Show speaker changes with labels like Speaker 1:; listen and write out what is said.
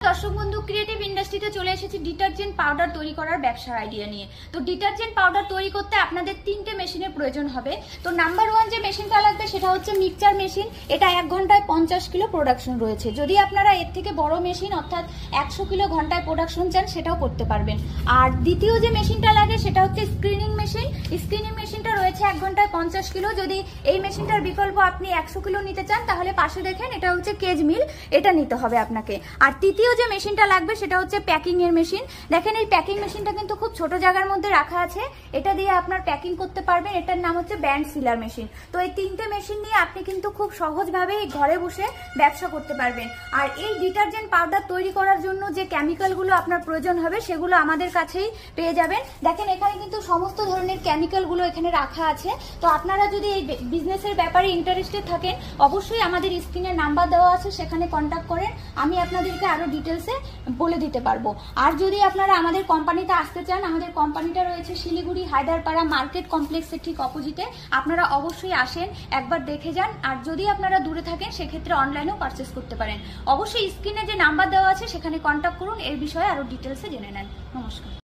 Speaker 1: দর্শক বন্ধু, ক্রিয়েটিভ ইন্ডাস্ট্রিতে চলে এসেছি ডিটারজেন্ট পাউডার তৈরি করার ব্যবসার আইডিয়া নিয়ে। তো ডিটারজেন্ট পাউডার তৈরি করতে আপনাদের 3টে মেশিনের প্রয়োজন হবে। তো নাম্বার 1 যে মেশিনটা লাগবে সেটা হচ্ছে মিক্সচার মেশিন। এটা 1 ঘন্টায় 50 কিলো প্রোডাকশন রয়েছে। যদি আপনারা এর থেকে বড় মেশিন অর্থাৎ 100 কিলো ঘন্টায় প্রোডাকশন চান সেটাও করতে পারবেন। আর দ্বিতীয় যে মেশিনটা লাগে সেটা হচ্ছে স্ক্রিনিং মেশিন। স্ক্রিনিং মেশিনটা রয়েছে 1 ঘন্টায় 50 কিলো। যদি এই মেশিনটার বিকল্প আপনি 100 কিলো নিতে চান তাহলে পাশে দেখেন এটা হচ্ছে কেজ মিল, এটা নিতে হবে আপনাকে। আর তৃতীয় যে মেশিনটা লাগবে সেটা হচ্ছে প্যাকিং এর মেশিন। দেখেন এই প্যাকিং মেশিনটা কিন্তু খুব ছোট জায়গার মধ্যে রাখা আছে, এটা দিয়ে আপনার প্যাকিং করতে পারবেন। এটার নাম হচ্ছে ব্যান্ড সিলার মেশিন। তো এই 3টে মেশিন নিয়ে আপনি কিন্তু খুব সহজভাবে ঘরে বসে ব্যবসা করতে পারবেন। আর এই ডিটারজেন্ট পাউডার তৈরি করার জন্য যে কেমিক্যালগুলো আপনার প্রয়োজন হবে সেগুলো আমাদের কাছেই পেয়ে যাবেন। দেখেন এখানে কিন্তু সমস্ত ধরনের কেমিক্যালগুলো এখানে রাখা আছে। তো আপনারা যদি এই বিজনেসের ব্যাপারে ইন্টারেস্টেড থাকেন অবশ্যই আমাদের স্ক্রিনে নাম্বার দেওয়া আছে, সেখানে কন্ট্যাক্ট করেন, আমি আপনাদেরকে আরো ডিটেলসে বলে দিতে পারবো। আর যদি আপনারা আমাদের কোম্পানিতে আসতে চান, আমাদের কোম্পানিটা রয়েছে শিলিগুড়ি হায়দারপাড়া মার্কেট কমপ্লেক্সের ঠিক অপোজিটে। আপনারা অবশ্যই আসেন, একবার দেখে যান। আর যদি আপনারা দূরে থাকেন সেক্ষেত্রে অনলাইনেও পারচেস করতে পারেন। অবশ্যই স্ক্রিনে যে নাম্বার দেওয়া আছে সেখানে কন্ট্যাক্ট করুন, এর বিষয়ে আরো ডিটেলসে জেনে নেন। নমস্কার।